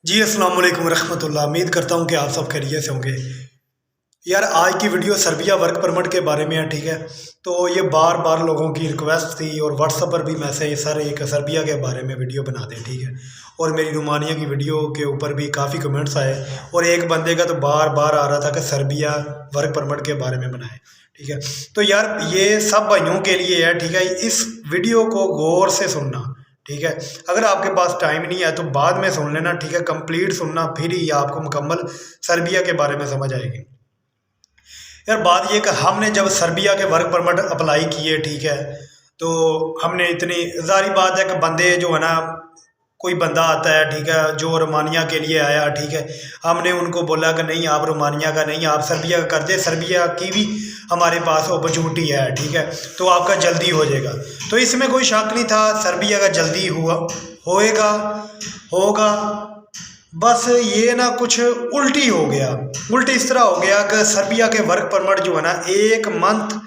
जी अस्सलाम वालेकुम रहमतुल्लाह। उम्मीद करता हूँ कि आप सब खैरियत से होंगे। यार आज की वीडियो सर्बिया वर्क परमिट के बारे में है, ठीक है। तो ये बार बार लोगों की रिक्वेस्ट थी और व्हाट्सएप पर भी मैसेज, सर एक सर्बिया के बारे में वीडियो बना दें, ठीक है। और मेरी रोमानिया की वीडियो के ऊपर भी काफ़ी कमेंट्स आए और एक बंदे का तो बार बार आ रहा था कि सर्बिया वर्क परमिट के बारे में बनाएं, ठीक है। तो यार ये सब भाइयों के लिए है, ठीक है। इस वीडियो को गौर से सुनना, ठीक है। अगर आपके पास टाइम नहीं है तो बाद में सुन लेना, ठीक है। कंप्लीट सुनना, फिर ही आपको मुकम्मल सर्बिया के बारे में समझ आएगी। यार बात ये कि हमने जब सर्बिया के वर्क परमिट अप्लाई किए, ठीक है, तो हमने इतनी जारी बात है कि बंदे जो है ना, कोई बंदा आता है, ठीक है, जो रोमानिया के लिए आया, ठीक है। हमने उनको बोला कि नहीं आप रोमानिया का नहीं, आप सर्बिया का कर दे, सर्बिया की भी हमारे पास अपॉर्चुनिटी है, ठीक है, तो आपका जल्दी हो जाएगा। तो इसमें कोई शक नहीं था, सर्बिया का जल्दी हुआ होएगा होगा। बस ये ना कुछ उल्टी हो गया। उल्टी इस तरह हो गया कि सर्बिया के वर्क परमिट जो है ना, 1 मंथ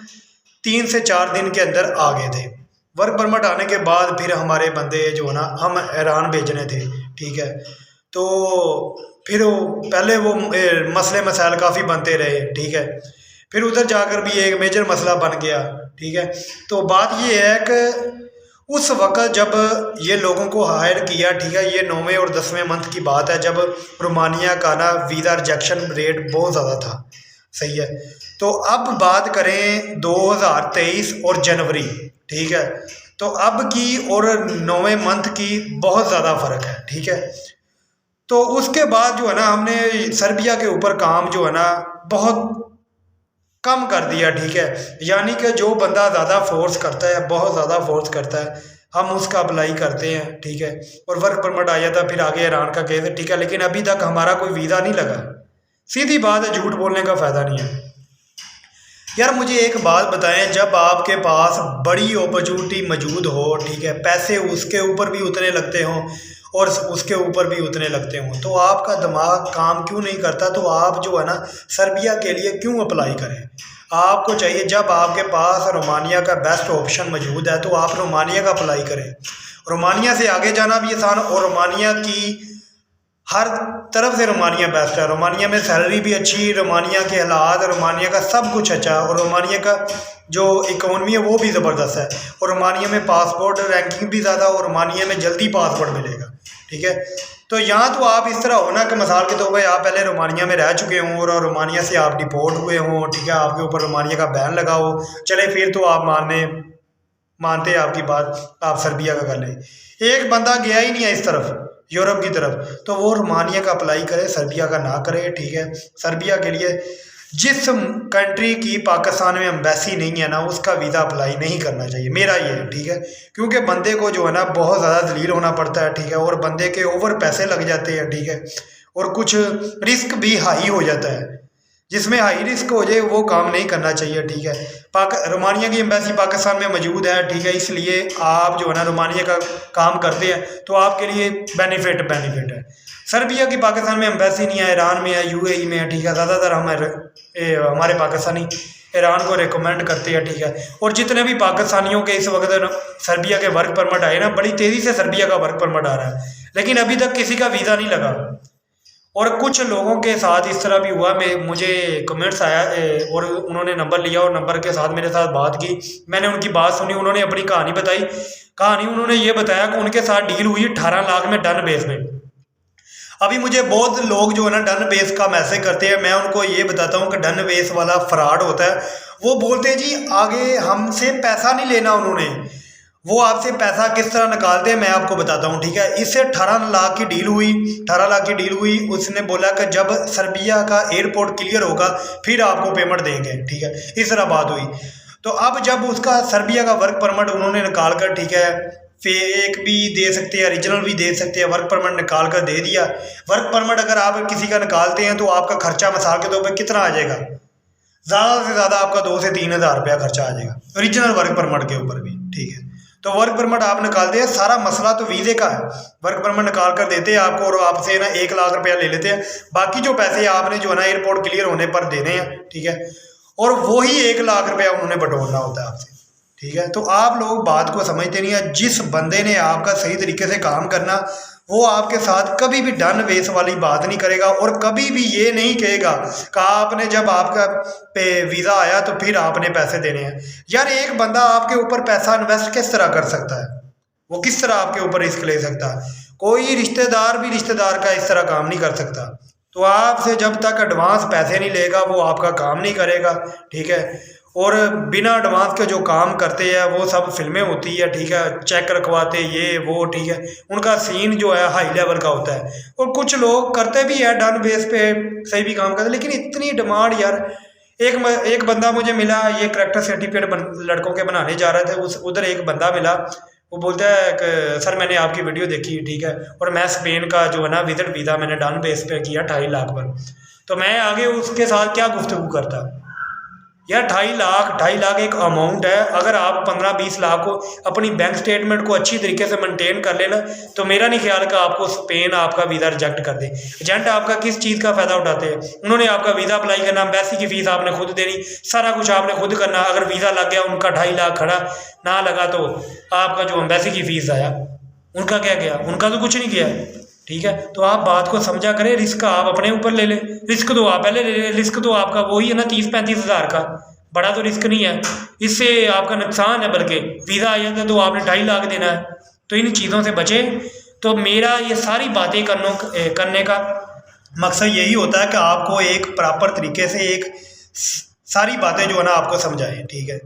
3 से 4 दिन के अंदर आ गए थे। वर्क परमिट आने के बाद फिर हमारे बंदे जो है ना, हम ईरान भेजने थे, ठीक है। तो फिर पहले वो मसले मसाइल काफ़ी बनते रहे, ठीक है। फिर उधर जाकर भी एक मेजर मसला बन गया, ठीक है। तो बात ये है कि उस वक़्त जब ये लोगों को हायर किया, ठीक है, ये 9वें और 10वें मंथ की बात है, जब रोमानिया का ना वीज़ा रिजेक्शन रेट बहुत ज़्यादा था, सही है। तो अब बात करें 2023 और जनवरी, ठीक है, तो अब की और 9वें मंथ की बहुत ज़्यादा फ़र्क है, ठीक है। तो उसके बाद जो है ना, हमने सर्बिया के ऊपर काम जो है ना बहुत कम कर दिया, ठीक है। यानी कि जो बंदा ज़्यादा फोर्स करता है, बहुत ज़्यादा फोर्स करता है, हम उसका अप्लाई करते हैं, ठीक है। और वर्क परमिट आ जाता, फिर आगे ईरान का केस है, ठीक है। लेकिन अभी तक हमारा कोई वीज़ा नहीं लगा। सीधी बात है, झूठ बोलने का फ़ायदा नहीं है। यार मुझे एक बात बताएं, जब आपके पास बड़ी अपॉर्चुनिटी मौजूद हो, ठीक है, पैसे उसके ऊपर भी उतने लगते हों और उसके ऊपर भी उतने लगते हों, तो आपका दिमाग काम क्यों नहीं करता? तो आप जो है ना, सर्बिया के लिए क्यों अप्लाई करें? आपको चाहिए, जब आपके पास रोमानिया का बेस्ट ऑप्शन मौजूद है तो आप रोमानिया का अप्लाई करें। रोमानिया से आगे जाना भी आसान, और रोमानिया की हर तरफ से रोमानिया बेस्ट है। रोमानिया में सैलरी भी अच्छी, रोमानिया के हालात, रोमानिया का सब कुछ अच्छा है, और रोमानिया का जो इकोनॉमी है वो भी ज़बरदस्त है। और रोमानिया में पासपोर्ट रैंकिंग भी ज़्यादा, और रोमानिया में जल्दी पासपोर्ट मिलेगा, ठीक है। तो यहाँ तो आप इस तरह हो ना कि मिसाल के तौर पर आप पहले रोमानिया में रह चुके हों और रोमानिया से आप डिपोर्ट हुए हों, ठीक है, आपके ऊपर रोमानिया का बैन लगा हो, चले फिर तो आप मानते हैं आपकी बात, आप सर्बिया का कर लें। एक बंदा गया ही नहीं है इस तरफ, यूरोप की तरफ, तो वो रोमानिया का अप्लाई करे, सर्बिया का ना करे, ठीक है। सर्बिया के लिए जिस कंट्री की पाकिस्तान में एम्बेसी नहीं है ना, उसका वीज़ा अप्लाई नहीं करना चाहिए, मेरा ये है, ठीक है। क्योंकि बंदे को जो है ना बहुत ज़्यादा जलील होना पड़ता है, ठीक है, और बंदे के ओवर पैसे लग जाते हैं, ठीक है, और कुछ रिस्क भी हाई हो जाता है। जिसमें हाई रिस्क हो जाए वो काम नहीं करना चाहिए, ठीक है। रोमानिया की एम्बेसी पाकिस्तान में मौजूद है, ठीक है, इसलिए आप जो है ना रोमानिया का काम करते हैं तो आपके लिए बेनिफिट है। सर्बिया की पाकिस्तान में एम्बेसी नहीं है, ईरान में है, यूएई में है, ठीक है। ज़्यादातर हमारे पाकिस्तानी ईरान को रिकमेंड करते हैं, ठीक है। और जितने भी पाकिस्तानियों के इस वक्त सर्बिया के वर्क परमिट आए ना, बड़ी तेज़ी से सर्बिया का वर्क परमिट आ रहा है, लेकिन अभी तक किसी का वीज़ा नहीं लगा। और कुछ लोगों के साथ इस तरह भी हुआ, मुझे कमेंट्स आया और उन्होंने नंबर लिया और नंबर के साथ मेरे साथ बात की। मैंने उनकी बात सुनी, उन्होंने अपनी कहानी बताई। कहानी उन्होंने ये बताया कि उनके साथ डील हुई 18 लाख में डन बेस में। अभी मुझे बहुत लोग जो है ना डन बेस का मैसेज करते हैं, मैं उनको ये बताता हूँ कि डन बेस वाला फ्रॉड होता है। वो बोलते हैं जी आगे हमसे पैसा नहीं लेना उन्होंने, वो आपसे पैसा किस तरह निकालते हैं मैं आपको बताता हूँ, ठीक है। इससे 18 लाख की डील हुई, 18 लाख की डील हुई। उसने बोला कि जब सर्बिया का एयरपोर्ट क्लियर होगा फिर आपको पेमेंट देंगे, ठीक है, इस तरह बात हुई। तो अब जब उसका सर्बिया का वर्क परमिट उन्होंने निकाल कर, ठीक है, फेक भी दे सकते हैं, ओरिजिनल भी दे सकते हैं, वर्क परमिट निकाल कर दे दिया। वर्क परमिट अगर आप किसी का निकालते हैं तो आपका खर्चा मिसाल के तौर पर कितना आ जाएगा? ज़्यादा से ज़्यादा आपका 2 से 3 हज़ार रुपया खर्चा आ जाएगा, ओरिजिनल वर्क परमिट के ऊपर भी, ठीक है। तो वर्क परमिट आप निकालते हैं, सारा मसला तो वीज़े का है। वर्क परमिट निकाल कर देते हैं आपको और आपसे ना 1 लाख रुपया ले लेते हैं। बाकी जो पैसे आपने जो है ना एयरपोर्ट क्लियर होने पर देने हैं, ठीक है, और वही 1 लाख रुपया उन्होंने बटोरना होता है आपसे, ठीक है। तो आप लोग बात को समझते नहीं है। जिस बंदे ने आपका सही तरीके से काम करना, वो आपके साथ कभी भी डन बेस वाली बात नहीं करेगा और कभी भी ये नहीं कहेगा कि आपने जब आपका पे वीज़ा आया तो फिर आपने पैसे देने हैं। यार एक बंदा आपके ऊपर पैसा इन्वेस्ट किस तरह कर सकता है, वो किस तरह आपके ऊपर रिस्क ले सकता है? कोई रिश्तेदार भी रिश्तेदार का इस तरह काम नहीं कर सकता। तो आपसे जब तक एडवांस पैसे नहीं लेगा वो आपका काम नहीं करेगा, ठीक है। और बिना एडवांस के जो काम करते हैं वो सब फिल्में होती है, ठीक है, चेक रखवाते ये वो, ठीक है, उनका सीन जो है हाई लेवल का होता है। और कुछ लोग करते भी है डन बेस पे, सही भी काम करते, लेकिन इतनी डिमांड यार। एक बंदा मुझे मिला, ये करेक्टर सर्टिफिकेट लड़कों के बनाने जा रहे थे, उस उधर एक बंदा मिला, वो बोलता है कि सर मैंने आपकी वीडियो देखी, ठीक है, और मैं स्पेन का जो है ना विजिट वीज़ा मैंने डन बेस पे किया 2.5 लाख पर। तो मैं आगे उसके साथ क्या गुफ्तगू करता यार। 2.5 लाख एक अमाउंट है। अगर आप 15-20 लाख को अपनी बैंक स्टेटमेंट को अच्छी तरीके से मेंटेन कर लेना तो मेरा नहीं ख्याल कि आपको स्पेन आपका वीज़ा रिजेक्ट कर दे। एजेंट आपका किस चीज़ का फ़ायदा उठाते हैं? उन्होंने आपका वीज़ा अप्लाई करना, एम्बेसी की फ़ीस आपने खुद देनी, सारा कुछ आपने खुद करना। अगर वीज़ा लग गया, उनका 2.5 लाख खड़ा, ना लगा तो आपका जो एम्बेसी की फ़ीस आया, उनका क्या गया? उनका तो कुछ नहीं गया, ठीक है। तो आप बात को समझा करें, रिस्क आप अपने ऊपर ले लें। रिस्क तो आप पहले ले लें, रिस्क तो आपका वही है ना 30-35 हज़ार का, बड़ा तो रिस्क नहीं है। इससे आपका नुकसान है, बल्कि वीज़ा आ जाता है तो आपने 2.5 लाख देना है। तो इन चीज़ों से बचें। तो मेरा ये सारी बातें करने का मकसद यही होता है कि आपको एक प्रॉपर तरीके से एक सारी बातें जो है ना आपको समझाएं, ठीक है।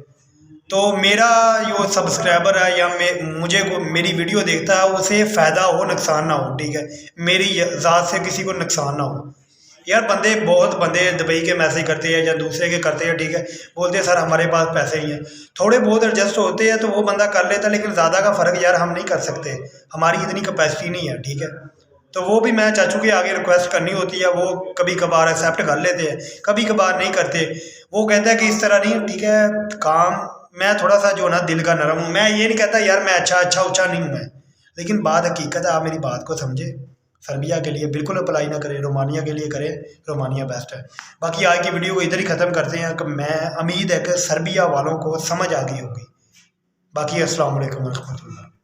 तो मेरा जो सब्सक्राइबर है या मेरी वीडियो देखता है उसे फ़ायदा हो, नुकसान ना हो, ठीक है, मेरी ज़ात से किसी को नुकसान ना हो। यार बहुत बंदे दुबई के मैसेज करते हैं या दूसरे के करते हैं, ठीक है, बोलते हैं सर हमारे पास पैसे नहीं है। थोड़े बहुत एडजस्ट होते हैं तो वो बंदा कर लेता है, लेकिन ज़्यादा का फ़र्क यार हम नहीं कर सकते, हमारी इतनी कैपेसिटी नहीं है, ठीक है। तो वो भी मैं चाचू के आगे रिक्वेस्ट करनी होती है, वो कभी कभार एक्सेप्ट कर लेते हैं, कभी कभार नहीं करते। वो कहता है कि इस तरह नहीं, ठीक है, काम मैं थोड़ा सा जो ना दिल का नरम हूँ। मैं ये नहीं कहता यार मैं अच्छा ऊँचा नहीं हूँ मैं, लेकिन बात हकीकत है, आप मेरी बात को समझे। सर्बिया के लिए बिल्कुल अप्लाई ना करें, रोमानिया के लिए करें, रोमानिया बेस्ट है। बाकी आज की वीडियो को इधर ही ख़त्म करते हैं कि मैं उम्मीद है कि सर्बिया वालों को समझ आ गई होगी। बाकी अस्सलाम वालेकुम रहमतुल्लाह।